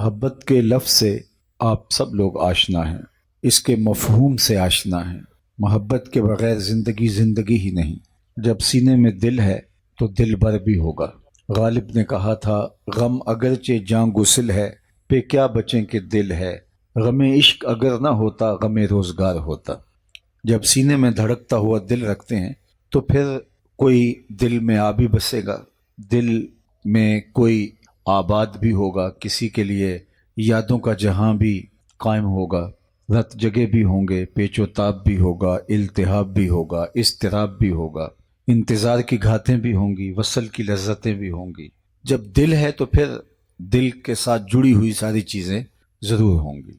محبت کے لفظ سے آپ سب لوگ آشنا ہیں، اس کے مفہوم سے آشنا ہیں۔ محبت کے بغیر زندگی زندگی ہی نہیں۔ جب سینے میں دل ہے تو دل بھر بھی ہوگا۔ غالب نے کہا تھا، غم اگرچہ جاں گسل ہے، پہ کیا بچیں کہ دل ہے۔ غم عشق اگر نہ ہوتا غم روزگار ہوتا۔ جب سینے میں دھڑکتا ہوا دل رکھتے ہیں تو پھر کوئی دل میں آ بھی بسے گا، دل میں کوئی آباد بھی ہوگا، کسی کے لیے یادوں کا جہاں بھی قائم ہوگا، رت جگہ بھی ہوں گے، پیچ و تاب بھی ہوگا، التہاب بھی ہوگا، اضطراب بھی ہوگا، انتظار کی گھاتیں بھی ہوں گی، وصل کی لذتیں بھی ہوں گی۔ جب دل ہے تو پھر دل کے ساتھ جڑی ہوئی ساری چیزیں ضرور ہوں گی،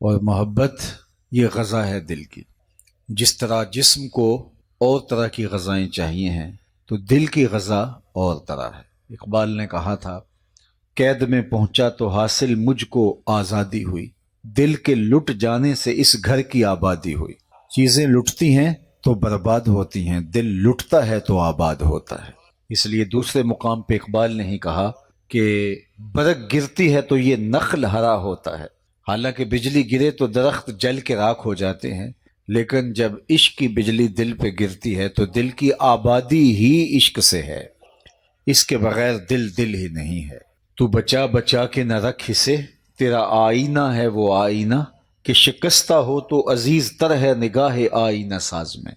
اور محبت یہ غذا ہے دل کی۔ جس طرح جسم کو اور طرح کی غذائیں چاہیے ہیں تو دل کی غذا اور طرح ہے۔ اقبال نے کہا تھا، قید میں پہنچا تو حاصل مجھ کو آزادی ہوئی، دل کے لٹ جانے سے اس گھر کی آبادی ہوئی۔ چیزیں لٹتی ہیں تو برباد ہوتی ہیں، دل لٹتا ہے تو آباد ہوتا ہے۔ اس لیے دوسرے مقام پہ اقبال نے ہی کہا کہ برق گرتی ہے تو یہ نخل ہرا ہوتا ہے۔ حالانکہ بجلی گرے تو درخت جل کے راکھ ہو جاتے ہیں، لیکن جب عشق کی بجلی دل پہ گرتی ہے تو دل کی آبادی ہی عشق سے ہے۔ اس کے بغیر دل دل ہی نہیں ہے۔ تو بچا بچا کے نہ رکھ اسے، تیرا آئینہ ہے وہ آئینہ، کہ شکستہ ہو تو عزیز تر ہے نگاہ آئینہ ساز میں۔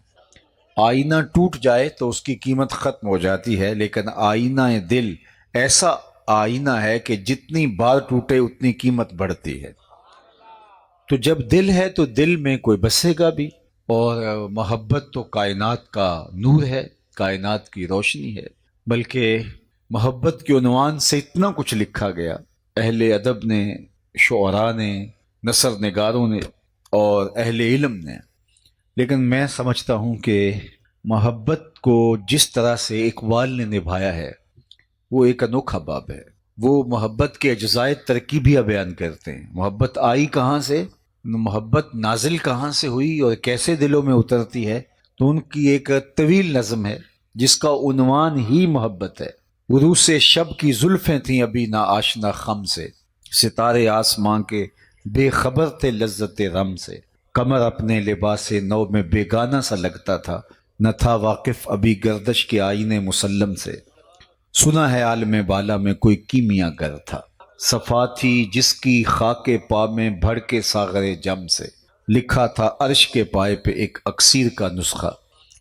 آئینہ ٹوٹ جائے تو اس کی قیمت ختم ہو جاتی ہے، لیکن آئینہ دل ایسا آئینہ ہے کہ جتنی بار ٹوٹے اتنی قیمت بڑھتی ہے۔ تو جب دل ہے تو دل میں کوئی بسے گا بھی، اور محبت تو کائنات کا نور ہے، کائنات کی روشنی ہے۔ بلکہ محبت کے عنوان سے اتنا کچھ لکھا گیا، اہل ادب نے، شعراء نے، نثر نگاروں نے اور اہل علم نے، لیکن میں سمجھتا ہوں کہ محبت کو جس طرح سے اقبال نے نبھایا ہے وہ ایک انوکھا باب ہے۔ وہ محبت کے اجزائے ترکیبیہ بیان کرتے ہیں۔ محبت آئی کہاں سے، محبت نازل کہاں سے ہوئی اور کیسے دلوں میں اترتی ہے، تو ان کی ایک طویل نظم ہے جس کا عنوان ہی محبت ہے۔ عروس شب کی زلفیں تھیں ابھی نہ آشنا خم سے، ستارے آسماں کے بے خبر تھے لذت رم سے، قمر اپنے لباس نو میں بیگانہ سا لگتا تھا، نہ تھا واقف ابھی گردش کے آئینے مسلم سے، سنا ہے عالم بالا میں کوئی کیمیا گر تھا، صفا تھی جس کی خاک پا میں بھڑ کے ساغر جم سے، لکھا تھا عرش کے پائے پہ ایک اکسیر کا نسخہ،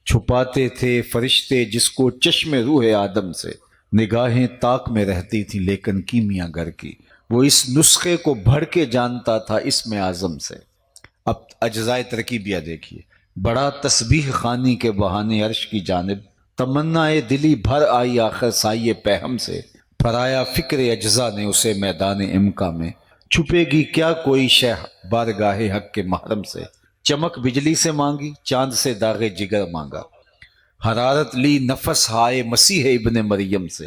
چھپاتے تھے فرشتے جس کو چشم روح آدم سے، نگاہیں طاق میں رہتی تھی لیکن کیمیا گر کی، وہ اس نسخے کو بھڑ کے جانتا تھا اسم اعظم سے۔ اب اجزائے ترکیبیہ دیکھیے، بڑا تسبیح خوانی کے بہانے عرش کی جانب، تمنا دلی بھر آئی آخر سائے پہم سے، پھرایا فکر اجزا نے اسے میدان امکا میں، چھپے گی کیا کوئی شے بارگاہ حق کے محرم سے، چمک بجلی سے مانگی چاند سے داغ جگر مانگا، حرارت لی نفس ہائے مسیح ابن مریم سے،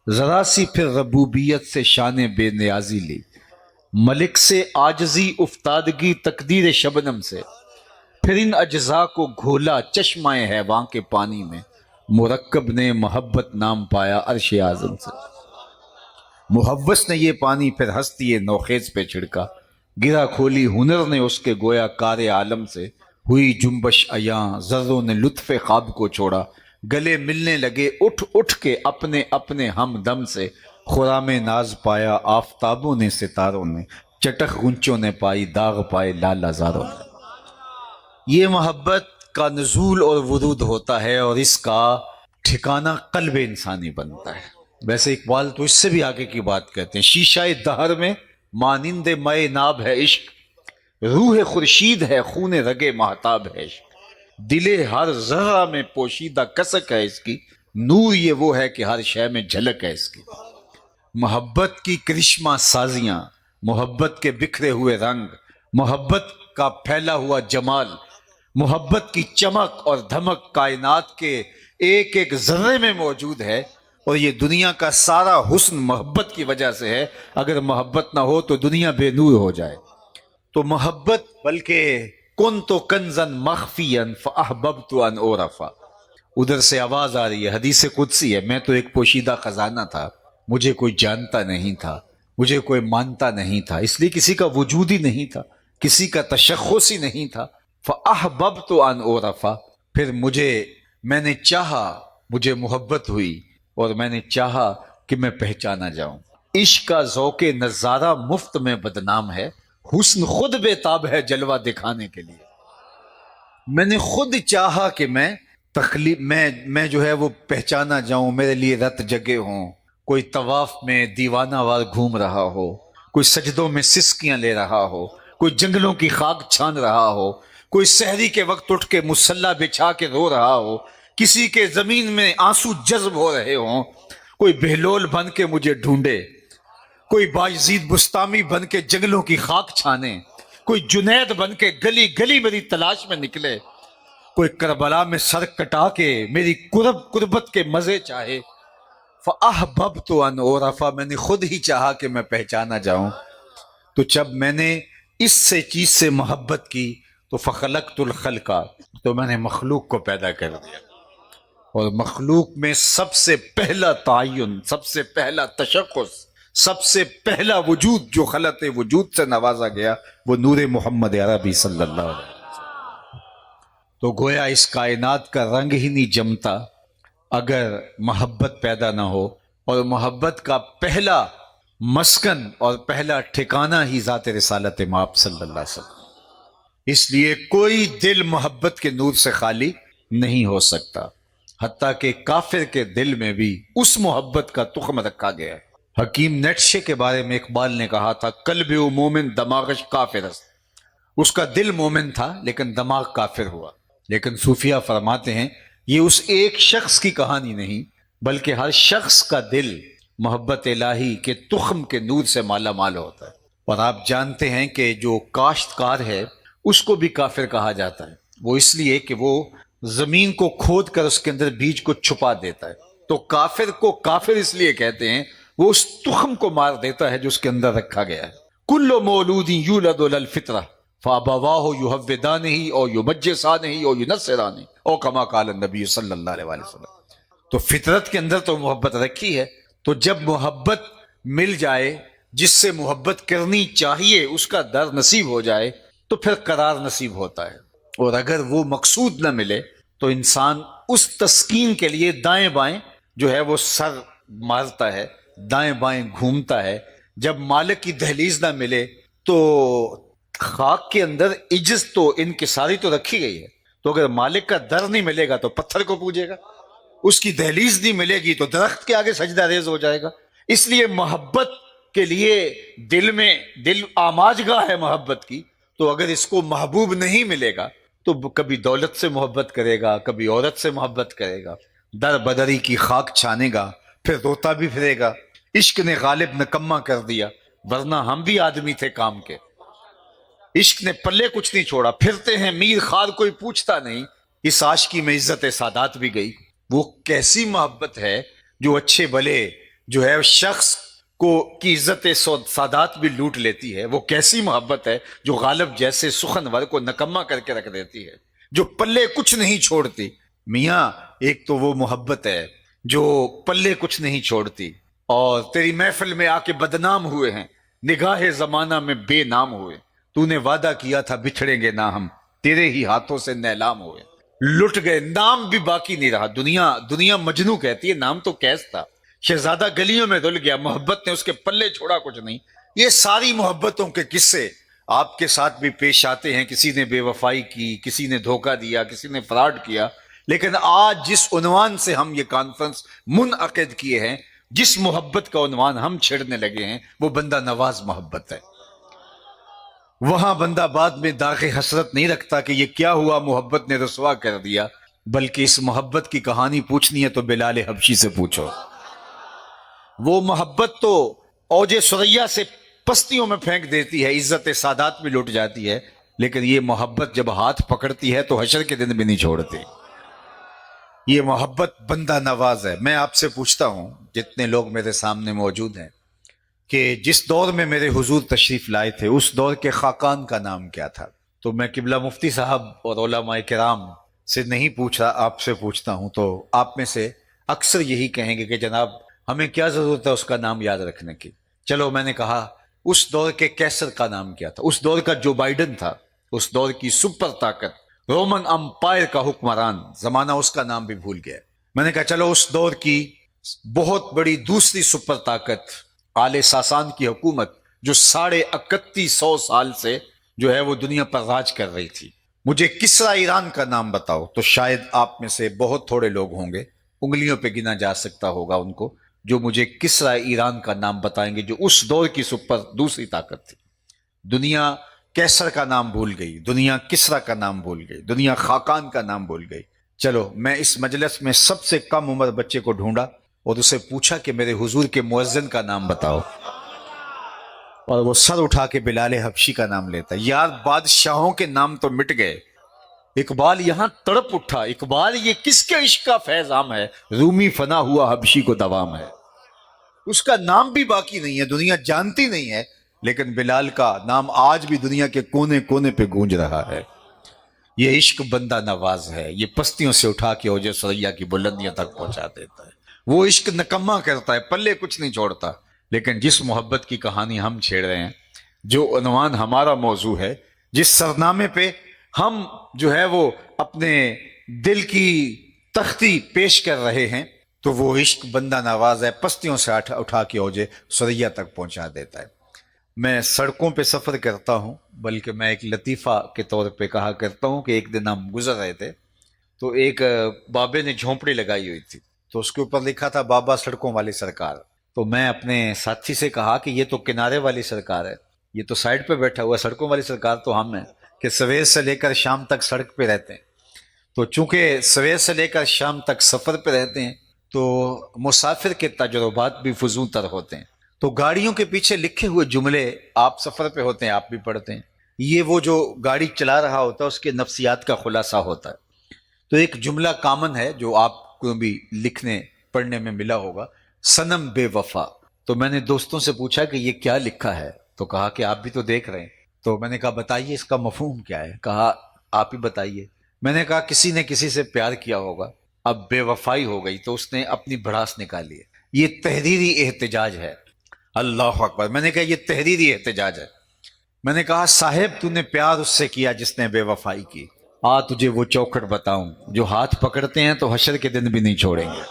ذرا سی پھر ربوبیت سے شان بے نیازی لی، ملک سے عاجزی افتادگی تقدیر شبنم سے، پھر ان اجزاء کو گھولا چشمہ حیوان کے پانی میں، مرکب نے محبت نام پایا عرش اعظم سے، محوس نے یہ پانی پھر ہستی نوخیز پہ چھڑکا، گرا کھولی ہنر نے اس کے گویا کار عالم سے، ہوئی جنبش عیاں ذروں نے لطف خواب کو چھوڑا، گلے ملنے لگے اٹھ اٹھ کے اپنے اپنے ہم دم سے، خرام ناز پایا آفتابوں نے ستاروں نے، چٹخ غنچوں نے پائی داغ پائے لال ہزاروں نے۔ یہ محبت کا نزول اور ورود ہوتا ہے اور اس کا ٹھکانہ قلب انسانی بنتا ہے۔ ویسے اقبال تو اس سے بھی آگے کی بات کہتے ہیں، شیشہ دہر میں مانند مے ناب ہے عشق، روح خورشید ہے خون رگے مہتاب ہے عشق، دل ہر ذرہ میں پوشیدہ کسک ہے اس کی، نور یہ وہ ہے کہ ہر شے میں جھلک ہے اس کی۔ محبت کی کرشمہ سازیاں، محبت کے بکھرے ہوئے رنگ، محبت کا پھیلا ہوا جمال، محبت کی چمک اور دھمک کائنات کے ایک ایک ذرے میں موجود ہے، اور یہ دنیا کا سارا حسن محبت کی وجہ سے ہے۔ اگر محبت نہ ہو تو دنیا بے نور ہو جائے۔ تو محبت بلکہ کنت کنزا مخفیا فاحببت ان اعرف، ادھر سے آواز آ رہی ہے، حدیث قدسی ہے، میں تو ایک پوشیدہ خزانہ تھا، مجھے کوئی جانتا نہیں تھا، مجھے کوئی مانتا نہیں تھا، اس لیے کسی کا وجود ہی نہیں تھا، کسی کا تشخص ہی نہیں تھا۔ فَأَحْبَبْتُ أَنْ أُعْرَفَ، پھر میں نے چاہا، مجھے محبت ہوئی اور میں نے چاہا کہ میں پہچانا جاؤں۔ عشق کا ذوق نظارہ مفت میں بدنام ہے، حسن خود بے تاب ہے جلوہ دکھانے کے لیے۔ میں نے خود چاہا کہ میں جو ہے وہ پہچانا جاؤں، میرے لیے رت جگے ہوں، کوئی طواف میں دیوانہ وار گھوم رہا ہو، کوئی سجدوں میں سسکیاں لے رہا ہو، کوئی جنگلوں کی خاک چھان رہا ہو، کوئی سحری کے وقت اٹھ کے مصلی بچھا کے رو رہا ہو، کسی کے زمین میں آنسو جذب ہو رہے ہوں، کوئی بہلول بن کے مجھے ڈھونڈے، کوئی بایزید بستامی بن کے جنگلوں کی خاک چھانے، کوئی جنید بن کے گلی گلی میری تلاش میں نکلے، کوئی کربلا میں سر کٹا کے میری قربت کے مزے چاہے۔ فَأَحْبَبْتُ أَنْ أُعْرَفَ، میں نے خود ہی چاہا کہ میں پہچانا جاؤں۔ تو جب میں نے اس چیز سے محبت کی تو فَخَلَقْتُ الْخَلْقَ، تو میں نے مخلوق کو پیدا کر دیا، اور مخلوق میں سب سے پہلا تعین، سب سے پہلا تشخص، سب سے پہلا وجود جو خلط وجود سے نوازا گیا وہ نور محمد عربی صلی اللہ علیہ وسلم۔ تو گویا اس کائنات کا رنگ ہی نہیں جمتا اگر محبت پیدا نہ ہو، اور محبت کا پہلا مسکن اور پہلا ٹھکانہ ہی ذات رسالت مآب صلی اللہ علیہ وسلم۔ اس لیے کوئی دل محبت کے نور سے خالی نہیں ہو سکتا، حتیٰ کہ کافر کے دل میں بھی اس محبت کا تخم رکھا گیا ہے۔ حکیم نیٹشے کے بارے میں اقبال نے کہا تھا، قلب و مومن دماغش کافر است، اس کا دل مومن تھا لیکن دماغ کافر ہوا۔ لیکن صوفیہ فرماتے ہیں یہ اس ایک شخص کی کہانی نہیں، بلکہ ہر شخص کا دل محبت الہی کے تخم کے نور سے مالا مال ہوتا ہے۔ اور آپ جانتے ہیں کہ جو کاشتکار ہے اس کو بھی کافر کہا جاتا ہے، وہ اس لیے کہ وہ زمین کو کھود کر اس کے اندر بیج کو چھپا دیتا ہے۔ تو کافر کو کافر اس لیے کہتے ہیں، وہ اس تخم کو مار دیتا ہے جو اس کے اندر رکھا گیا ہے۔ کل مولود یولد علی الفطرہ فابواہ یہودانہ او یمجسانہ او ینصرانہ او کما قال النبی صلی اللہ علیہ وسلم۔ تو فطرت کے اندر تو محبت رکھی ہے، تو جب محبت مل جائے، جس سے محبت کرنی چاہیے اس کا در نصیب ہو جائے تو پھر قرار نصیب ہوتا ہے۔ اور اگر وہ مقصود نہ ملے تو انسان اس تسکین کے لیے دائیں بائیں جو ہے وہ سر مارتا ہے، دائیں بائیں گھومتا ہے۔ جب مالک کی دہلیز نہ ملے تو خاک کے اندر عجز تو انکساری تو رکھی گئی ہے، تو اگر مالک کا در نہیں ملے گا تو پتھر کو پوجے گا، اس کی دہلیز نہیں ملے گی تو درخت کے آگے سجدہ ریز ہو جائے گا۔ اس لیے محبت کے لیے دل آماج گاہ ہے محبت کی، تو اگر اس کو محبوب نہیں ملے گا تو کبھی دولت سے محبت کرے گا، کبھی عورت سے محبت کرے گا، در بدری کی خاک چھانے گا، پھر روتا بھی پھرے گا۔ عشق نے غالب نکما کر دیا، ورنہ ہم بھی آدمی تھے کام کے۔ عشق نے پلے کچھ نہیں چھوڑا، پھرتے ہیں میر خار کوئی پوچھتا نہیں، اس عاشقی میں عزت سادات بھی گئی۔ وہ کیسی محبت ہے جو اچھے بھلے جو ہے شخص کو کی عزت سادات بھی لوٹ لیتی ہے؟ وہ کیسی محبت ہے جو غالب جیسے سخنور کو نکما کر کے رکھ دیتی ہے، جو پلے کچھ نہیں چھوڑتی؟ میاں ایک تو وہ محبت ہے جو پلے کچھ نہیں چھوڑتی، اور تیری محفل میں آ کے بدنام ہوئے ہیں، نگاہ زمانہ میں بے نام ہوئے، تو نے وعدہ کیا تھا بچھڑیں گے نہ ہم، تیرے ہی ہاتھوں سے نیلام ہوئے، لٹ گئے، نام بھی باقی نہیں رہا۔ دنیا مجنوں کہتی ہے، نام تو کیس تھا، شہزادہ گلیوں میں دھل گیا، محبت نے اس کے پلے چھوڑا کچھ نہیں۔ یہ ساری محبتوں کے قصے آپ کے ساتھ بھی پیش آتے ہیں، کسی نے بے وفائی کی، کسی نے دھوکہ دیا، کسی نے فراڈ کیا، لیکن آج جس عنوان سے ہم یہ کانفرنس منعقد کیے ہیں، جس محبت کا عنوان ہم چھیڑنے لگے ہیں، وہ بندہ نواز محبت ہے۔ وہاں بندہ بعد میں داغ حسرت نہیں رکھتا کہ یہ کیا ہوا، محبت نے رسوا کر دیا، بلکہ اس محبت کی کہانی پوچھنی ہے تو بلال حبشی سے پوچھو۔ وہ محبت تو اوج ثریا سے پستیوں میں پھینک دیتی ہے، عزت سادات بھی لٹ جاتی ہے، لیکن یہ محبت جب ہاتھ پکڑتی ہے تو حشر کے دن بھی نہیں چھوڑتی۔ یہ محبت بندہ نواز ہے۔ میں آپ سے پوچھتا ہوں، جتنے لوگ میرے سامنے موجود ہیں، کہ جس دور میں میرے حضور تشریف لائے تھے اس دور کے خاقان کا نام کیا تھا؟ تو میں قبلہ مفتی صاحب اور علماء کرام سے نہیں پوچھا، آپ سے پوچھتا ہوں، تو آپ میں سے اکثر یہی کہیں گے کہ جناب ہمیں کیا ضرورت ہے اس کا نام یاد رکھنے کی، چلو میں نے کہا اس دور کے کیسر کا نام کیا تھا، اس دور کا جو بائیڈن تھا، اس دور کی سپر طاقت رومن امپائر کا حکمران، زمانہ اس کا نام بھی بھول گیا۔ میں نے کہا چلو اس دور کی بہت بڑی دوسری سپر طاقت آل ساسان کی حکومت جو 3150 سال سے جو ہے وہ دنیا پر راج کر رہی تھی، مجھے کسرا ایران کا نام بتاؤ۔ تو شاید آپ میں سے بہت تھوڑے لوگ ہوں گے، انگلیوں پہ گنا جا سکتا ہوگا ان کو، جو مجھے کسرا ایران کا نام بتائیں گے، جو اس دور کی سپر دوسری طاقت تھی۔ دنیا کیسر کا نام بھول گئی، دنیا کسرا کا نام بھول گئی، دنیا خاقان کا نام بھول گئی۔ چلو میں اس مجلس میں سب سے کم عمر بچے کو ڈھونڈا اور اسے پوچھا کہ میرے حضور کے مؤذن کا نام بتاؤ، اور وہ سر اٹھا کے بلال حبشی کا نام لیتا ہے۔ یار بادشاہوں کے نام تو مٹ گئے، اقبال یہاں تڑپ اٹھا، اقبال یہ کس کے عشق کا فیض عام ہے، رومی فنا ہوا حبشی کو دوام ہے۔ اس کا نام بھی باقی نہیں ہے، دنیا جانتی نہیں ہے، لیکن بلال کا نام آج بھی دنیا کے کونے کونے پہ گونج رہا ہے۔ یہ عشق بندہ نواز ہے، یہ پستیوں سے اٹھا کے اوج ثریا کی بلندیوں تک پہنچا دیتا ہے۔ وہ عشق نکما کرتا ہے، پلے کچھ نہیں چھوڑتا۔ لیکن جس محبت کی کہانی ہم چھیڑ رہے ہیں، جو عنوان ہمارا موضوع ہے، جس سرنامے پہ ہم جو ہے وہ اپنے دل کی تختی پیش کر رہے ہیں، تو وہ عشق بندہ نواز ہے، پستیوں سے اٹھا کے اوج ثریا تک پہنچا دیتا ہے۔ میں سڑکوں پہ سفر کرتا ہوں، بلکہ میں ایک لطیفہ کے طور پہ کہا کرتا ہوں کہ ایک دن ہم گزر رہے تھے تو ایک بابے نے جھونپڑی لگائی ہوئی تھی، تو اس کے اوپر لکھا تھا بابا سڑکوں والی سرکار۔ تو میں اپنے ساتھی سے کہا کہ یہ تو کنارے والی سرکار ہے، یہ تو سائڈ پہ بیٹھا ہوا ہے، سڑکوں والی سرکار تو ہم ہیں کہ سویر سے لے کر شام تک سڑک پہ رہتے ہیں۔ تو چونکہ سویر سے لے کر شام تک سفر پہ رہتے ہیں تو مسافر کے تجربات بھی فزوں تر ہوتے ہیں، تو گاڑیوں کے پیچھے لکھے ہوئے جملے آپ سفر پہ ہوتے ہیں، آپ بھی پڑھتے ہیں، یہ وہ جو گاڑی چلا رہا ہوتا ہے اس کے نفسیات کا خلاصہ ہوتا ہے۔ تو ایک جملہ کامن ہے جو آپ کو بھی لکھنے پڑھنے میں ملا ہوگا، صنم بے وفا۔ تو میں نے دوستوں سے پوچھا کہ یہ کیا لکھا ہے، تو کہا کہ آپ بھی تو دیکھ رہے ہیں۔ تو میں نے کہا بتائیے اس کا مفہوم کیا ہے، کہا آپ ہی بتائیے۔ میں نے کہا کسی نے کسی سے پیار کیا ہوگا، اب بے وفائی ہو گئی تو اس نے اپنی بھڑاس نکالی ہے، یہ تحریری احتجاج ہے۔ اللہ اکبر، میں نے کہا یہ تحریری احتجاج ہے۔ میں نے کہا صاحب تو نے پیار اس سے کیا جس نے بے وفائی کی، آ تجھے وہ چوکھٹ بتاؤں جو ہاتھ پکڑتے ہیں تو حشر کے دن بھی نہیں چھوڑیں گے۔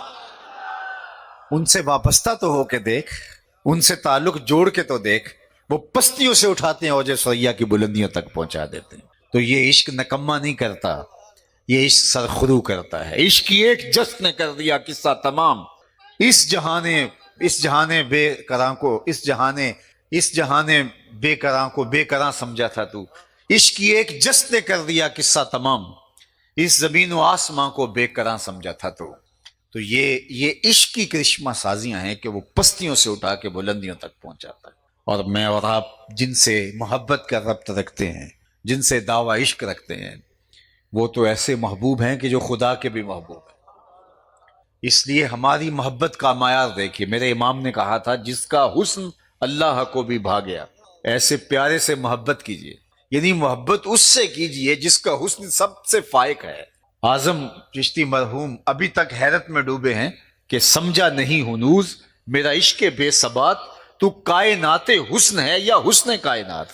ان سے وابستہ تو ہو کے دیکھ، ان سے تعلق جوڑ کے تو دیکھ، وہ پستیوں سے اٹھاتے ہیں اوج ثریا کی بلندیوں تک پہنچا دیتے ہیں۔ تو یہ عشق نکما نہیں کرتا، یہ عشق سرخرو کرتا ہے۔ عشق کی ایک جشن نے کر دیا قصہ تمام، اس جہانے بے کراں کو، اس جہانے بے کراں کو بے کراں سمجھا تھا تو، عشق کی ایک جشن نے کر دیا قصہ تمام، اس زمین و آسماں کو بے کراں سمجھا تھا تو یہ عشق کی کرشمہ سازیاں ہیں کہ وہ پستیوں سے اٹھا کے بلندیوں تک پہنچاتا ہے۔ اور میں اور آپ جن سے محبت کا ربط رکھتے ہیں، جن سے دعوی عشق رکھتے ہیں، وہ تو ایسے محبوب ہیں کہ جو خدا کے بھی محبوب ہیں۔ اس لیے ہماری محبت کا معیار دیکھیے، میرے امام نے کہا تھا جس کا حسن اللہ کو بھی بھا گیا، ایسے پیارے سے محبت کیجیے، یعنی محبت اس سے کیجیے جس کا حسن سب سے فائق ہے۔ اعظم چشتی مرحوم ابھی تک حیرت میں ڈوبے ہیں کہ سمجھا نہیں ہنوز میرا عشق بے ثبات، تو کائنات حسن ہے یا حسن کائنات۔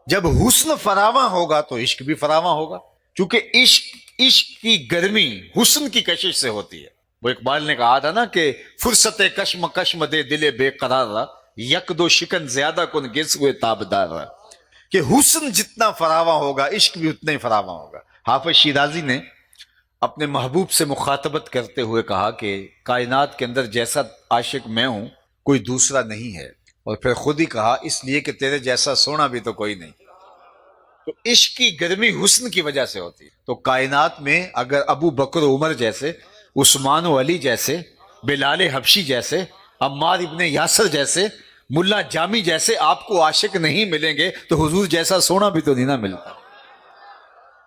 جب حسن فراواں ہوگا تو عشق بھی فراواں ہوگا، کیونکہ عشق کی گرمی حسن کی کشش سے ہوتی ہے۔ وہ اقبال نے کہا تھا نا کہ فرصت کشم دے دل بے قرار را، یک دو شکن زیادہ کن گز ہوئے تابدار را، کہ حسن جتنا فراواں ہوگا عشق بھی اتنا ہی فراواں ہوگا۔ حافظ شیرازی نے اپنے محبوب سے مخاطبت کرتے ہوئے کہا کہ کائنات کے اندر جیسا عاشق میں ہوں کوئی دوسرا نہیں ہے، اور پھر خود ہی کہا اس لیے کہ تیرے جیسا سونا بھی تو کوئی نہیں۔ تو عشق کی گرمی حسن کی وجہ سے ہوتی ہے۔ تو کائنات میں اگر ابو بکر و عمر جیسے، عثمان و علی جیسے، بلال حبشی جیسے، عمار ابن یاسر جیسے، ملا جامی جیسے آپ کو عاشق نہیں ملیں گے تو حضور جیسا سونا بھی تو نہیں نہ ملتا۔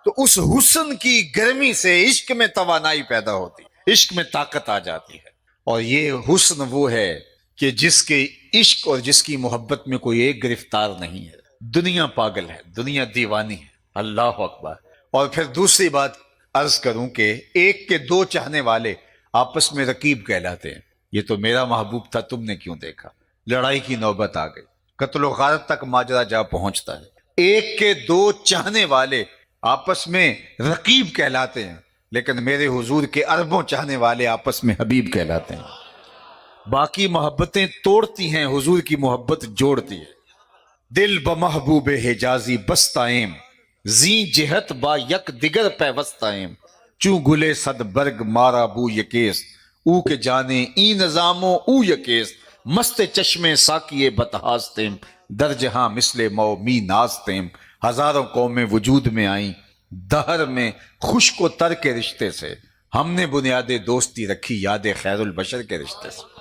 تو اس حسن کی گرمی سے عشق میں توانائی پیدا ہوتی، عشق میں طاقت آ جاتی ہے۔ اور یہ حسن وہ ہے کہ جس کے عشق اور جس کی محبت میں کوئی ایک گرفتار نہیں ہے۔ دنیا پاگل ہے، دنیا دیوانی ہے، اللہ اکبر۔ اور پھر دوسری بات عرض کروں کہ ایک کے دو چاہنے والے آپس میں رقیب کہلاتے ہیں، یہ تو میرا محبوب تھا تم نے کیوں دیکھا، لڑائی کی نوبت آ گئی، قتل و غارت تک ماجرا جا پہنچتا ہے۔ ایک کے دو چاہنے والے آپس میں رقیب کہلاتے ہیں، لیکن میرے حضور کے اربوں چاہنے والے آپس میں حبیب کہلاتے ہیں۔ باقی محبتیں توڑتی ہیں، حضور کی محبت جوڑتی ہے۔ دل بمحبوب حجازی بستائیم، زیں جہت با یک دیگر پیوستائیم، چوں گلے صد برگ مارا بو یکیس، او کے جانے ای نظامو او یکیس، مست چشمے ساکیے بتہاستیم، در جہاں مثل مو می نازتیم، ہزاروں قومیں وجود میں آئیں، دہر میں خشک و تر کے رشتے سے، ہم نے بنیاد دوستی رکھی یاد خیر البشر کے رشتے سے۔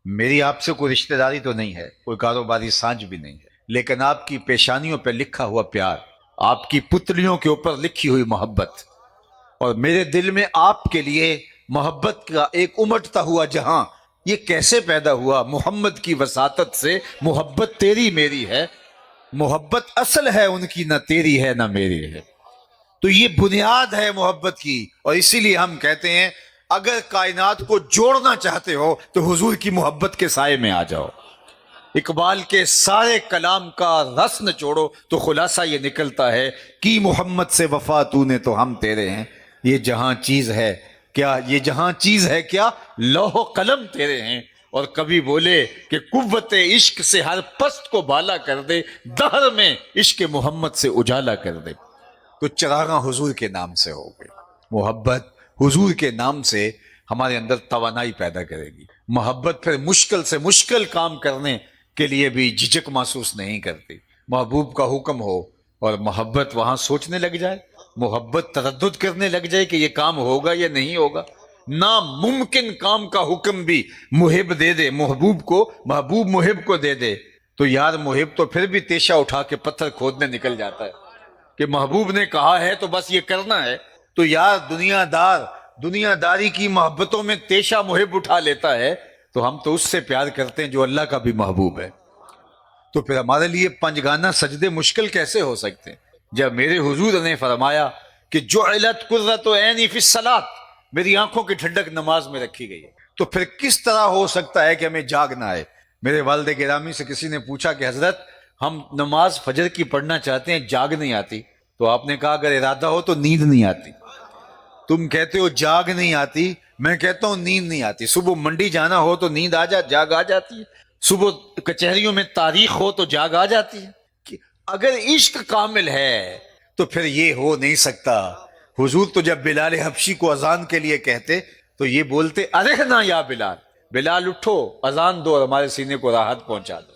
میری آپ سے کوئی رشتہ داری تو نہیں ہے، کوئی کاروباری سانج بھی نہیں ہے، لیکن آپ کی پیشانیوں پہ لکھا ہوا پیار، آپ کی پتلیوں کے اوپر لکھی ہوئی محبت، اور میرے دل میں آپ کے لیے محبت کا ایک امٹتا ہوا جہاں، یہ کیسے پیدا ہوا؟ محمد کی وساطت سے۔ محبت تیری میری ہے، محبت اصل ہے ان کی، نہ تیری ہے نہ میری ہے۔ تو یہ بنیاد ہے محبت کی، اور اسی لیے ہم کہتے ہیں اگر کائنات کو جوڑنا چاہتے ہو تو حضور کی محبت کے سائے میں آ جاؤ۔ اقبال کے سارے کلام کا رس نچوڑو تو خلاصہ یہ نکلتا ہے کہ محمد سے وفا تو نے تو ہم تیرے ہیں، یہ جہاں چیز ہے کیا، یہ جہاں چیز ہے کیا، لوح و قلم تیرے ہیں۔ اور کبھی بولے کہ قوت عشق سے ہر پست کو بالا کر دے، دہر میں عشق محمد سے اجالا کر دے۔ تو چراغاں حضور کے نام سے ہو گئی، محبت حضور کے نام سے ہمارے اندر توانائی پیدا کرے گی۔ محبت پھر مشکل سے مشکل کام کرنے کے لیے بھی جھجک محسوس نہیں کرتی۔ محبوب کا حکم ہو اور محبت وہاں سوچنے لگ جائے، محبت تردد کرنے لگ جائے کہ یہ کام ہوگا یا نہیں ہوگا، ناممکن کام کا حکم بھی محب دے دے محبوب کو، محبوب محب کو دے دے، تو یار محب تو پھر بھی تیشہ اٹھا کے پتھر کھودنے نکل جاتا ہے کہ محبوب نے کہا ہے تو بس یہ کرنا ہے۔ تو یار دنیا داری کی محبتوں میں تیشہ محب اٹھا لیتا ہے، تو ہم تو اس سے پیار کرتے ہیں جو اللہ کا بھی محبوب ہے۔ تو پھر ہمارے لیے پنجگانہ سجدے مشکل کیسے ہو سکتے ہیں جب میرے حضور نے فرمایا کہ جعلت قرۃ عینی فی الصلاۃ، میری آنکھوں کی ٹھنڈک نماز میں رکھی گئی ہے۔ تو پھر کس طرح ہو سکتا ہے کہ ہمیں جاگنا ہے؟ میرے والد گرامی سے کسی نے پوچھا کہ حضرت ہم نماز فجر کی پڑھنا چاہتے ہیں، جاگ نہیں آتی۔ تو آپ نے کہا اگر ارادہ ہو تو نیند نہیں آتی۔ تم کہتے ہو جاگ نہیں آتی، میں کہتا ہوں نیند نہیں آتی۔ صبح منڈی جانا ہو تو نیند جاگ آ جاتی ہے، صبح کچہریوں میں تاریخ ہو تو جاگ آ جاتی ہے۔ کہ اگر عشق کامل ہے تو پھر یہ ہو نہیں سکتا۔ حضور تو جب بلال حبشی کو اذان کے لیے کہتے تو یہ بولتے ارحنا یا بلال، بلال اٹھو اذان دو اور ہمارے سینے کو راحت پہنچا دو۔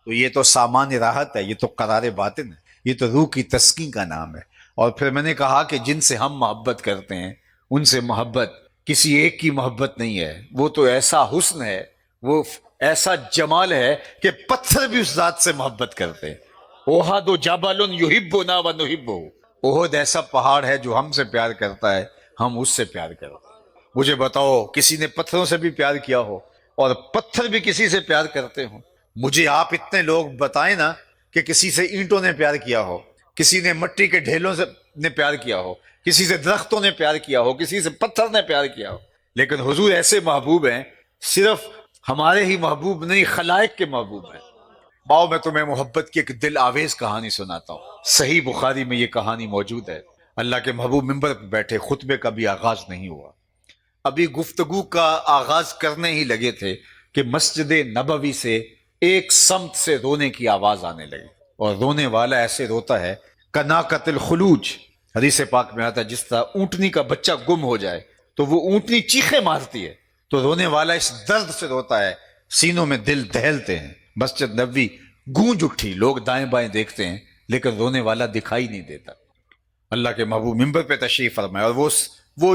تو یہ تو سامان راحت ہے، یہ تو قرار باطن ہے، یہ تو روح کی تسکین کا نام ہے۔ اور پھر میں نے کہا کہ جن سے ہم محبت کرتے ہیں ان سے محبت کسی ایک کی محبت نہیں ہے، وہ تو ایسا حسن ہے، وہ ایسا جمال ہے کہ پتھر بھی اس ذات سے محبت کرتے ہیں۔ احد جبل یحبنا ونحبہ، احد ایسا پہاڑ ہے جو ہم سے پیار کرتا ہے، ہم اس سے پیار کرتے ہیں۔ مجھے بتاؤ کسی نے پتھروں سے بھی پیار کیا ہو اور پتھر بھی کسی سے پیار کرتے ہوں؟ مجھے آپ اتنے لوگ بتائیں نا کہ کسی سے اینٹوں نے پیار کیا ہو، کسی نے مٹی کے ڈھیلوں سے نے پیار کیا ہو، کسی سے درختوں نے پیار کیا ہو، کسی سے پتھر نے پیار کیا ہو۔ لیکن حضور ایسے محبوب ہیں، صرف ہمارے ہی محبوب نہیں، خلائق کے محبوب ہیں۔ باؤ میں تمہیں محبت کی ایک دل آویز کہانی سناتا ہوں، صحیح بخاری میں یہ کہانی موجود ہے۔ اللہ کے محبوب ممبر پہ بیٹھے، خطبے کا بھی آغاز نہیں ہوا، ابھی گفتگو کا آغاز کرنے ہی لگے تھے کہ مسجد نبوی سے ایک سمت سے رونے کی آواز آنے لگی، اور رونے والا ایسے روتا ہے کناقۃ الخلوج، حدیث پاک میں آتا ہے جس طرح اونٹنی کا بچہ گم ہو جائے تو وہ اونٹنی چیخیں مارتی ہے، تو رونے والا اس درد سے روتا ہے، سینوں میں دل دہلتے ہیں۔ مسجد نبوی گونج اٹھی، لوگ دائیں بائیں دیکھتے ہیں لیکن رونے والا دکھائی نہیں دیتا۔ اللہ کے محبوب ممبر پہ تشریف فرمائے اور وہ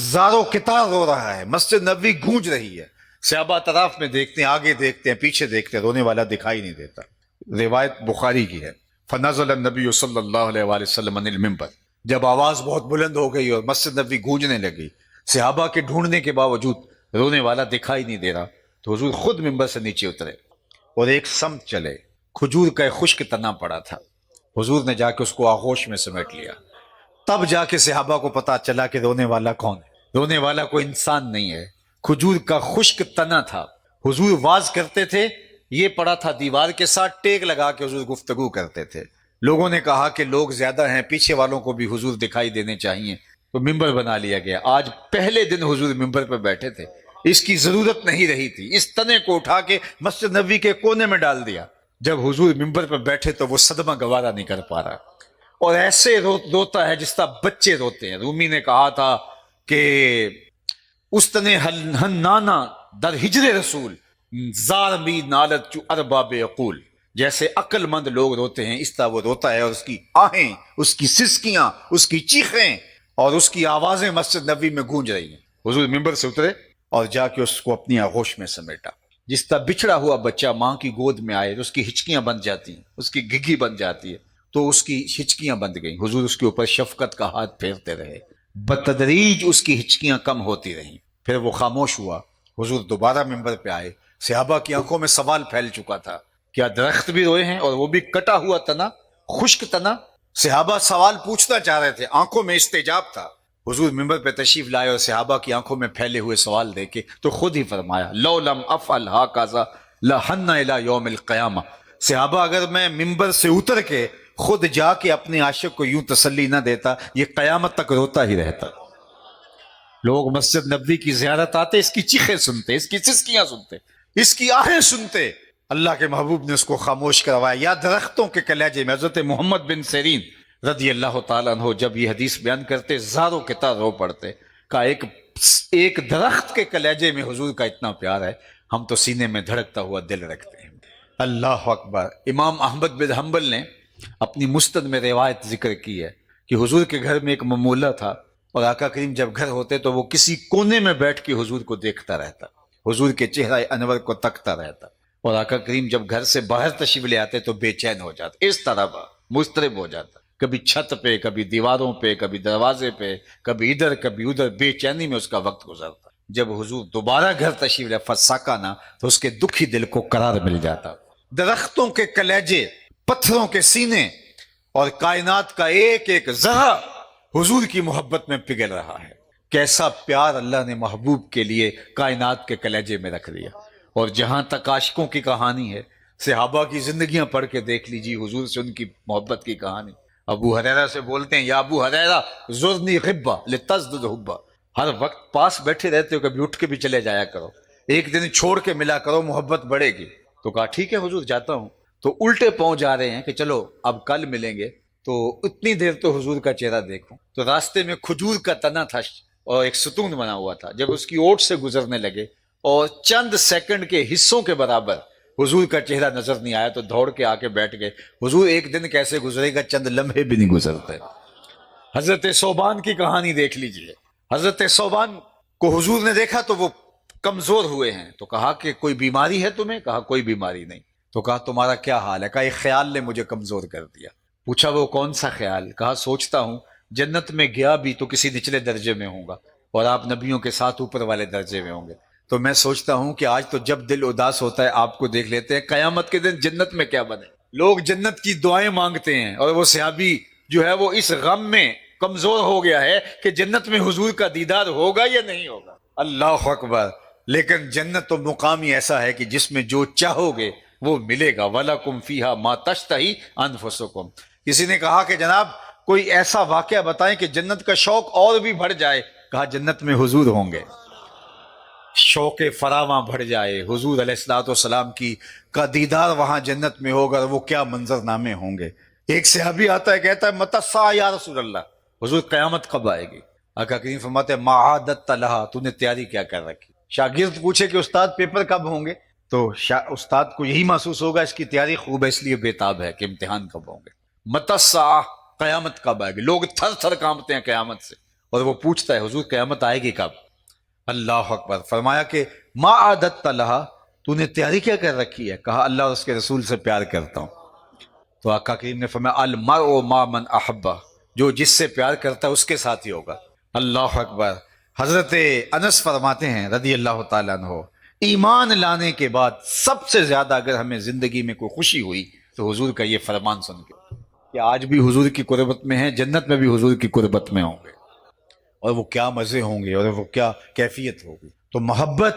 زارو کتار رو رہا ہے، مسجد نبوی گونج رہی ہے، صحابہ طرف میں دیکھتے ہیں، آگے دیکھتے ہیں، پیچھے دیکھتے ہیں، رونے والا دکھائی نہیں دیتا۔ روایت بخاری کی ہے، فنزل النبی صلی اللہ علیہ وآلہ وسلم عن المنبر، جب آواز بہت بلند ہو گئی اور مسجد نبوی گونجنے لگی، صحابہ کے ڈھونڈنے کے باوجود رونے والا دکھائی نہیں دے رہا، تو حضور خود منبر سے نیچے اترے اور ایک سمت چلے، کھجور کا ایک خشک تنا پڑا تھا، حضور نے جا کے اس کو آغوش میں سمیٹ لیا۔ تب جا کے صحابہ کو پتا چلا کہ رونے والا کون ہے۔ رونے والا کوئی انسان نہیں ہے، کھجور کا خشک تنا تھا۔ حضور واز کرتے تھے، یہ پڑا تھا دیوار کے ساتھ، ٹیک لگا کے حضور گفتگو کرتے تھے۔ لوگوں نے کہا کہ لوگ زیادہ ہیں، پیچھے والوں کو بھی حضور دکھائی دینے چاہیے، تو ممبر بنا لیا گیا۔ آج پہلے دن حضور ممبر پہ بیٹھے تھے، اس کی ضرورت نہیں رہی تھی، اس تنے کو اٹھا کے مسجد نبوی کے کونے میں ڈال دیا۔ جب حضور ممبر پہ بیٹھے تو وہ صدمہ گوارا نہیں کر پا رہا، اور ایسے روتا ہے جس طرح بچے روتے ہیں۔ رومی نے کہا تھا کہ استنے ہنانا در ہجر رسول زار می نالت چو ارباب عقول، جیسے عقل مند لوگ روتے ہیں اس طرح وہ روتا ہے، اور اس کی آہیں، اس کی سسکیاں، اس کی چیخیں اور اس کی آوازیں مسجد نبوی میں گونج رہی ہیں۔ حضور ممبر سے اترے اور جا کے اس کو اپنی آغوش میں سمیٹا۔ جس طرح بچھڑا ہوا بچہ ماں کی گود میں آئے تو اس کی ہچکیاں بند جاتی ہیں، اس کی گھگی بن جاتی ہے، تو اس کی ہچکیاں بند گئیں۔ حضور اس کے اوپر شفقت کا ہاتھ پھیرتے رہے، بتدریج اس کی ہچکیاں کم ہوتی رہیں، پھر وہ خاموش ہوا۔ حضور دوبارہ ممبر پہ آئے، صحابہ کی آنکھوں میں سوال پھیل چکا تھا، کیا درخت بھی روئے ہیں اور وہ بھی کٹا ہوا تنا، خشک تنا؟ صحابہ سوال پوچھنا چاہ رہے تھے، آنکھوں میں استجاب تھا۔ حضور ممبر پہ تشریف لائے اور صحابہ کی آنکھوں میں پھیلے ہوئے سوال دیکھے تو خود ہی فرمایا، لو لم افعل ہاکذا لحن الی یوم القیامہ۔ صحابہ اگر میں ممبر سے اتر کے خود جا کے اپنے عاشق کو یوں تسلی نہ دیتا، یہ قیامت تک روتا ہی رہتا۔ لوگ مسجد نبوی کی زیارت آتے، اس کی چیخیں سنتے، اس کی سسکیاں سنتے، اس کی آہیں سنتے۔ اللہ کے محبوب نے اس کو خاموش کروایا۔ یا درختوں کے کلیجے میں حضرت محمد بن سیرین رضی اللہ تعالیٰ عنہ جب یہ حدیث بیان کرتے زاروں کے تار رو پڑتے، کہا ایک درخت کے کلیجے میں حضور کا اتنا پیار ہے، ہم تو سینے میں دھڑکتا ہوا دل رکھتے ہیں۔ اللہ اکبر۔ امام احمد بن حنبل نے اپنی مستند میں روایت ذکر کی ہے کہ حضور کے گھر میں ایک ممولہ تھا، اور آقا کریم جب گھر ہوتے تو وہ کسی کونے میں بیٹھ کے حضور کو دیکھتا رہتا، حضور کے چہرہ انور کو تکتا رہتا، اور آقا کریم جب گھر سے باہر تشریف لے آتے تو بے چین ہو جاتا، اس طرح مضطرب ہو جاتا، کبھی چھت پہ، کبھی دیواروں پہ، کبھی دروازے پہ، کبھی ادھر کبھی ادھر، بے چینی میں اس کا وقت گزرتا۔ جب حضور دوبارہ گھر تشریف لے فسکانہ تو اس کے دکھی دل کو قرار مل جاتا۔ درختوں کے کلیجے، پتھروں کے سینے اور کائنات کا ایک ایک ذرہ حضور کی محبت میں پگھل رہا ہے۔ کیسا پیار اللہ نے محبوب کے لیے کائنات کے کلیجے میں رکھ دیا۔ اور جہاں تک عاشقوں کی کہانی ہے، صحابہ کی زندگیاں پڑھ کے دیکھ لیجیے، حضور سے ان کی محبت کی کہانی۔ ابو ہریرہ سے بولتے ہیں، یا ابو ہریرہ زرنی غبہ لتزدد حبہ، ہر وقت پاس بیٹھے رہتے ہو، کبھی اٹھ کے بھی چلے جایا کرو، ایک دن چھوڑ کے ملا کرو، محبت بڑھے گی۔ تو کہا ٹھیک ہے حضور، جاتا ہوں۔ تو الٹے پہنچ جا رہے ہیں کہ چلو اب کل ملیں گے، تو اتنی دیر تو حضور کا چہرہ دیکھوں۔ تو راستے میں کھجور کا تنا تھا اور ایک ستون بنا ہوا تھا، جب اس کی اوٹ سے گزرنے لگے اور چند سیکنڈ کے حصوں کے برابر حضور کا چہرہ نظر نہیں آیا تو دوڑ کے آ کے بیٹھ گئے۔ حضور ایک دن کیسے گزرے گا، چند لمحے بھی نہیں گزرتے۔ حضرت ثوبان کی کہانی دیکھ لیجئے، حضرت ثوبان کو حضور نے دیکھا تو وہ کمزور ہوئے ہیں، تو کہا کہ کوئی بیماری ہے تمہیں؟ کہا کوئی بیماری نہیں۔ تو کہا تمہارا کیا حال ہے؟ کہا ایک خیال نے مجھے کمزور کر دیا۔ پوچھا وہ کون سا خیال؟ کہا سوچتا ہوں جنت میں گیا بھی تو کسی نچلے درجے میں ہوں گا، اور آپ نبیوں کے ساتھ اوپر والے درجے میں ہوں گے، تو میں سوچتا ہوں کہ آج تو جب دل اداس ہوتا ہے آپ کو دیکھ لیتے ہیں، قیامت کے دن جنت میں کیا بنے؟ لوگ جنت کی دعائیں مانگتے ہیں، اور وہ صحابی جو ہے وہ اس غم میں کمزور ہو گیا ہے کہ جنت میں حضور کا دیدار ہوگا یا نہیں ہوگا۔ اللہ اکبر۔ لیکن جنت تو مقام ہی ایسا ہے کہ جس میں جو چاہو گے وہ ملے گا۔ وَلَكُمْ فِيهَا مَا تَشْتَهِي أَنفُسُكُمْ۔ کسی نے کہا کہ جناب کوئی ایسا واقعہ بتائیں کہ جنت کا شوق اور بھی بڑھ جائے۔ کہا جنت میں حضور ہوں گے، شوق فراواں بڑھ جائے، حضور علیہ الصلوۃ والسلام کی کا دیدار وہاں جنت میں ہوگا، وہ کیا منظر نامے ہوں گے۔ ایک صحابی آتا ہے کہتا ہے متی الساعہ یا رسول اللہ، حضور قیامت کب آئے گی؟ آقا کریم فرماتے ہیں ما عادت لہا، تو نے تیاری کیا کر رکھی؟ شاگرد پوچھے کہ استاد پیپر کب ہوں گے؟ تو استاد کو یہی محسوس ہوگا اس کی تیاری خوب ہے، اس لیے بےتاب ہے کہ امتحان کب ہوں گے۔ متی الساعہ، قیامت کب آئے گی؟ لوگ تھر تھر کانپتے ہیں قیامت سے، اور وہ پوچھتا ہے حضور قیامت آئے گی کب؟ اللہ اکبر۔ فرمایا کہ ما عادت لہا، تو نے تیاری کیا کر رکھی ہے؟ کہا اللہ اور اس کے رسول سے پیار کرتا ہوں۔ تو آقا کریم نے فرمایا المرء مع من احبہ، جو جس سے پیار کرتا ہے اس کے ساتھ ہی ہوگا۔ اللہ اکبر۔ حضرت انس فرماتے ہیں رضی اللہ تعالیٰ عنہ، ایمان لانے کے بعد سب سے زیادہ اگر ہمیں زندگی میں کوئی خوشی ہوئی تو حضور کا یہ فرمان سن کے کہ آج بھی حضور کی قربت میں ہیں، جنت میں بھی حضور کی قربت میں ہوں گے، اور وہ کیا مزے ہوں گے اور وہ کیا کیفیت ہوگی۔ تو محبت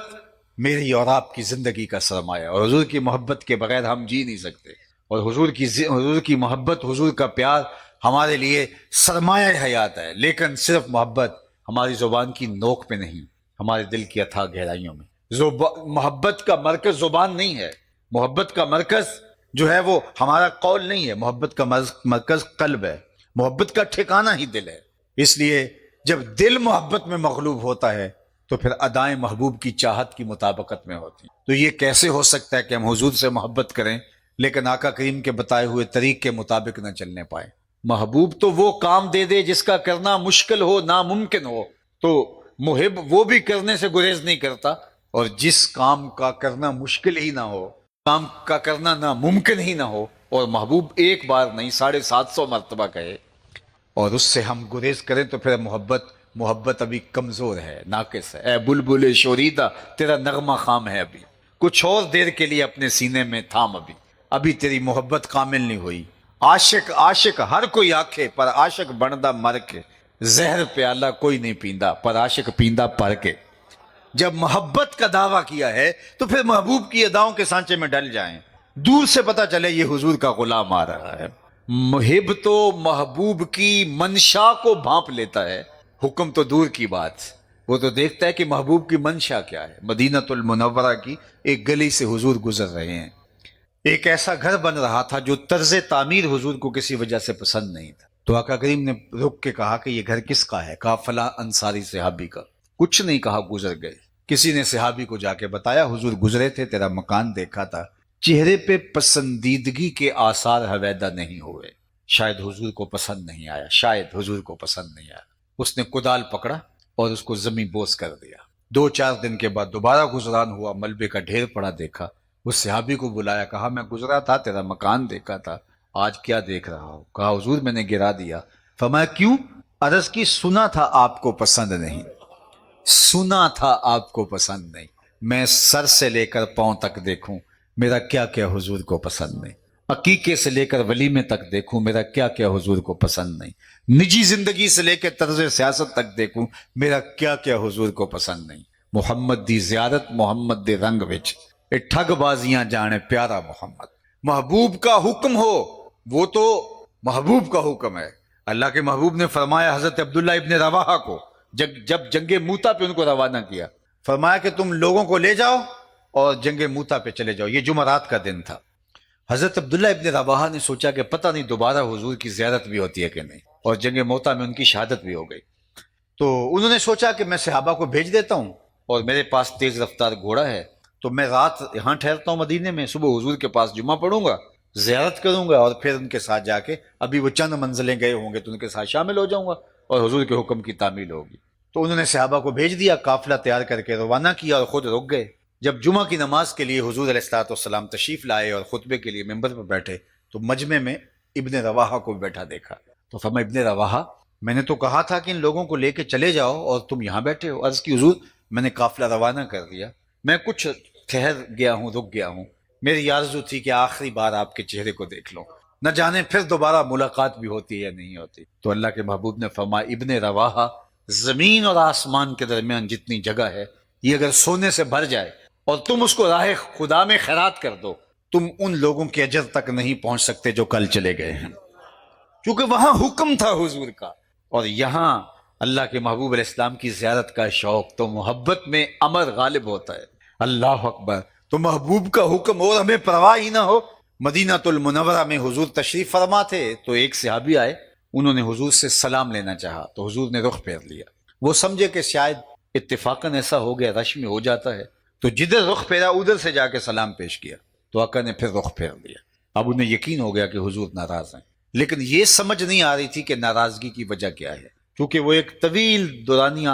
میری اور آپ کی زندگی کا سرمایہ، اور حضور کی محبت کے بغیر ہم جی نہیں سکتے، اور حضور کی محبت، حضور کا پیار ہمارے لیے سرمایہ حیات ہے۔ لیکن صرف محبت ہماری زبان کی نوک پہ نہیں، ہمارے دل کی اتھاہ گہرائیوں میں۔ محبت کا مرکز زبان نہیں ہے، محبت کا مرکز جو ہے وہ ہمارا قول نہیں ہے، محبت کا مرکز قلب ہے، محبت کا ٹھکانہ ہی دل ہے۔ اس لیے جب دل محبت میں مغلوب ہوتا ہے تو پھر ادائیں محبوب کی چاہت کی مطابقت میں ہوتی ہیں۔ تو یہ کیسے ہو سکتا ہے کہ ہم حضور سے محبت کریں لیکن آقا کریم کے بتائے ہوئے طریق کے مطابق نہ چلنے پائیں؟ محبوب تو وہ کام دے دے جس کا کرنا مشکل ہو، ناممکن ہو، تو محب وہ بھی کرنے سے گریز نہیں کرتا، اور جس کام کا کرنا مشکل ہی نہ ہو، کام کا کرنا ناممکن ہی نہ ہو، اور محبوب ایک بار نہیں 750 مرتبہ کہے اور اس سے ہم گریز کریں، تو پھر محبت ابھی کمزور ہے، ناقص ہے۔ اے بلبل شوریدہ تیرا نغمہ خام ہے، ابھی کچھ اور دیر کے لیے اپنے سینے میں تھام، ابھی تیری محبت کامل نہیں ہوئی۔ عاشق ہر کوئی آکھے، پر عاشق بندا مر کے، زہر پیالہ کوئی نہیں پیندا، پر عاشق پیندا پر کے۔ جب محبت کا دعویٰ کیا ہے تو پھر محبوب کی اداؤں کے سانچے میں ڈل جائیں، دور سے پتہ چلے یہ حضور کا غلام آ رہا ہے۔ محب تو محبوب کی منشا کو بھانپ لیتا ہے، حکم تو دور کی بات، وہ تو دیکھتا ہے کہ محبوب کی منشا کیا ہے۔ مدینہ المنورہ کی ایک گلی سے حضور گزر رہے ہیں، ایک ایسا گھر بن رہا تھا جو طرز تعمیر حضور کو کسی وجہ سے پسند نہیں تھا۔ تو آقا کریم نے رک کے کہا کہ یہ گھر کس کا ہے؟ کہا فلاں انصاری صحابی کا۔ کچھ نہیں کہا، گزر گئے۔ کسی نے صحابی کو جا کے بتایا حضور گزرے تھے، تیرا مکان دیکھا تھا، چہرے پہ پسندیدگی کے آثار حویدہ نہیں ہوئے، شاید حضور کو پسند نہیں آیا، شاید حضور کو پسند نہیں آیا۔ اس نے کدال پکڑا اور اس کو زمیں بوس کر دیا۔ 2-4 دن کے بعد دوبارہ گزران ہوا، ملبے کا ڈھیر پڑا دیکھا، اس صحابی کو بلایا، کہا میں گزرا تھا، تیرا مکان دیکھا تھا، آج کیا دیکھ رہا ہو؟ کہا حضور میں نے گرا دیا۔ فرمایا کیوں؟ عرض کی سنا تھا آپ کو پسند نہیں، سنا تھا آپ کو پسند نہیں، میں سر سے لے کر پاؤں تک دیکھوں، میرا کیا کیا حضور کو پسند نہیں، عقیقے سے لے کر ولیمے تک دیکھوں، میرا کیا کیا حضور کو پسند نہیں، نجی زندگی سے لے کے طرز سیاست تک دیکھوں، میرا کیا کیا حضور کو پسند نہیں۔ محمد دی زیارت محمد دے رنگ وچ، اے ٹھگ بازیاں جانے پیارا محمد۔ محبوب کا حکم ہو، وہ تو محبوب کا حکم ہے۔ اللہ کے محبوب نے فرمایا حضرت عبداللہ ابن رواحہ کو، جب جنگ موتا پہ ان کو روانہ کیا، فرمایا کہ تم لوگوں کو لے جاؤ اور جنگ موتا پہ چلے جاؤ۔ یہ جمعرات کا دن تھا۔ حضرت عبداللہ ابن رواحہ نے سوچا کہ پتہ نہیں دوبارہ حضور کی زیارت بھی ہوتی ہے کہ نہیں، اور جنگ موتا میں ان کی شہادت بھی ہو گئی۔ تو انہوں نے سوچا کہ میں صحابہ کو بھیج دیتا ہوں، اور میرے پاس تیز رفتار گھوڑا ہے، تو میں رات یہاں ٹھہرتا ہوں مدینے میں، صبح حضور کے پاس جمعہ پڑھوں گا، زیارت کروں گا، اور پھر ان کے ساتھ جا کے ابھی وہ چند منزلیں گئے ہوں گے تو ان کے ساتھ شامل ہو جاؤں گا، اور حضور کے حکم کی تعمیل ہوگی۔ تو انہوں نے صحابہ کو بھیج دیا، قافلہ تیار کر کے روانہ کیا، اور خود رک گئے۔ جب جمعہ کی نماز کے لیے حضور علیہ الصلوۃ والسلام تشریف لائے اور خطبے کے لیے ممبر پر بیٹھے، تو مجمع میں ابن رواحہ کو بیٹھا دیکھا۔ تو فرمایا ابن رواحہ، میں نے تو کہا تھا کہ ان لوگوں کو لے کے چلے جاؤ اور تم یہاں بیٹھے ہو۔ عرض کی حضور میں نے قافلہ روانہ کر دیا، میں کچھ ٹھہر گیا ہوں، رک گیا ہوں، میری آرزو تھی کہ آخری بار آپ کے چہرے کو دیکھ لوں، نہ جانے پھر دوبارہ ملاقات بھی ہوتی ہے یا نہیں ہوتی۔ تو اللہ کے محبوب نے فرمایا ابن رواحہ، زمین اور آسمان کے درمیان جتنی جگہ ہے یہ اگر سونے سے بھر جائے اور تم اس کو راہ خدا میں خیرات کر دو، تم ان لوگوں کے اجر تک نہیں پہنچ سکتے جو کل چلے گئے ہیں، کیونکہ وہاں حکم تھا حضور کا، اور یہاں اللہ کے محبوب علیہ السلام کی زیارت کا شوق، تو محبت میں امر غالب ہوتا ہے۔ اللہ اکبر۔ تو محبوب کا حکم اور ہمیں پرواہ ہی نہ ہو۔ مدینہ المنورہ میں حضور تشریف فرما تھے، تو ایک صحابی آئے، انہوں نے حضور سے سلام لینا چاہا، تو حضور نے رخ پھیر لیا۔ وہ سمجھے کہ شاید اتفاقاً ایسا ہو گیا، رش میں ہو جاتا ہے، تو جدھر رخ پھیرا ادھر سے جا کے سلام پیش کیا، تو آقا نے پھر رخ پھیر لیا۔ اب انہیں یقین ہو گیا کہ حضور ناراض ہیں، لیکن یہ سمجھ نہیں آ رہی تھی کہ ناراضگی کی وجہ کیا ہے، کیونکہ وہ ایک طویل دورانیہ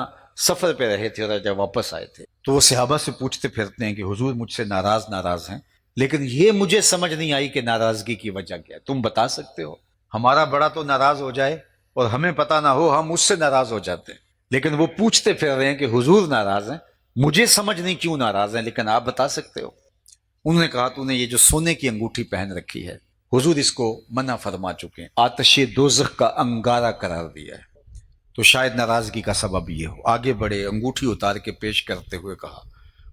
سفر پہ رہے تھے اور جب واپس آئے تھے، تو وہ صحابہ سے پوچھتے پھرتے ہیں کہ حضور مجھ سے ناراض ہیں، لیکن یہ مجھے سمجھ نہیں آئی کہ ناراضگی کی وجہ کیا ہے، تم بتا سکتے ہو؟ ہمارا بڑا تو ناراض ہو جائے اور ہمیں پتہ نہ ہو، ہم اس سے ناراض ہو جاتے ہیں، لیکن وہ پوچھتے پھر رہے ہیں کہ حضور ناراض ہیں، مجھے سمجھ نہیں کیوں ناراض ہیں، لیکن آپ بتا سکتے ہو؟ انہوں نے کہا تو نے یہ جو سونے کی انگوٹھی پہن رکھی ہے، حضور اس کو منع فرما چکے ہیں، آتش دوزخ کا انگارہ قرار دیا ہے، تو شاید ناراضگی کا سبب یہ ہو۔ آگے بڑھے، انگوٹھی اتار کے پیش کرتے ہوئے کہا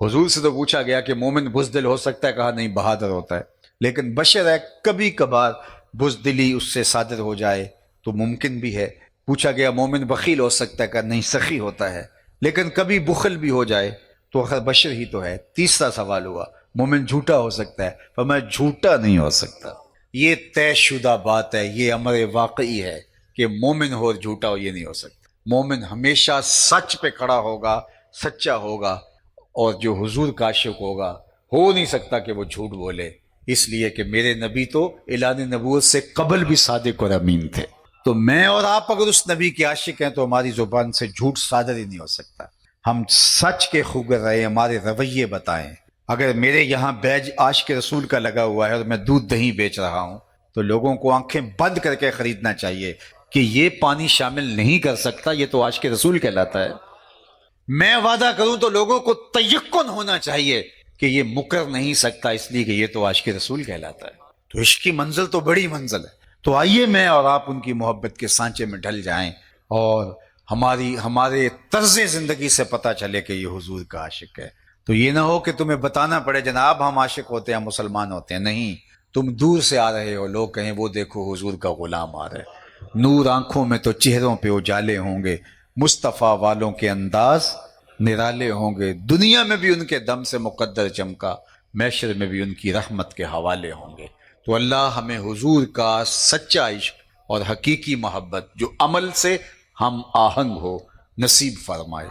حضور سے تو پوچھا گیا کہ مومن بزدل ہو سکتا ہے، کہا نہیں بہادر ہوتا ہے، لیکن بشر ہے کبھی کبھار بزدلی اس سے صادر ہو جائے تو ممکن بھی ہے۔ پوچھا گیا مومن بخیل ہو سکتا ہے، کہا نہیں سخی ہوتا ہے، لیکن کبھی بخل بھی ہو جائے تو آخر بشر ہی تو ہے۔ تیسرا سوال ہوا مومن جھوٹا ہو سکتا ہے، فرمایا جھوٹا نہیں ہو سکتا، یہ طے شدہ بات ہے، یہ امر واقعی ہے کہ مومن ہو اور جھوٹا ہو یہ نہیں ہو سکتا۔ مومن ہمیشہ سچ پہ کھڑا ہوگا، سچا ہوگا، اور جو حضور کا عاشق ہوگا ہو نہیں سکتا کہ وہ جھوٹ بولے، اس لیے کہ میرے نبی تو اعلان نبوت سے قبل بھی صادق اور امین تھے۔ تو میں اور آپ اگر اس نبی کے عاشق ہیں تو ہماری زبان سے جھوٹ صادر ہی نہیں ہو سکتا۔ ہم سچ کے خوگر رہے، ہمارے رویے بتائیں۔ اگر میرے یہاں بیج عاشق رسول کا لگا ہوا ہے اور میں دودھ دہی بیچ رہا ہوں تو لوگوں کو آنکھیں بند کر کے خریدنا چاہیے کہ یہ پانی شامل نہیں کر سکتا، یہ تو عاشق رسول کہلاتا ہے۔ میں وعدہ کروں تو لوگوں کو تیقن ہونا چاہیے کہ یہ مکر نہیں سکتا، اس لیے کہ یہ تو عاشق رسول کہلاتا ہے۔ تو عشق کی منزل تو بڑی منزل ہے۔ تو آئیے میں اور آپ ان کی محبت کے سانچے میں ڈھل جائیں اور ہمارے طرز زندگی سے پتہ چلے کہ یہ حضور کا عاشق ہے۔ تو یہ نہ ہو کہ تمہیں بتانا پڑے جناب ہم عاشق ہوتے ہیں، مسلمان ہوتے ہیں، نہیں، تم دور سے آ رہے ہو، لوگ کہیں وہ دیکھو حضور کا غلام آ رہا ہے۔ نور آنکھوں میں تو چہروں پہ اجالے ہوں گے، مصطفیٰ والوں کے انداز نرالے ہوں گے، دنیا میں بھی ان کے دم سے مقدر چمکا، محشر میں بھی ان کی رحمت کے حوالے ہوں گے۔ تو اللہ ہمیں حضور کا سچا عشق اور حقیقی محبت جو عمل سے ہم آہنگ ہو نصیب فرمائے۔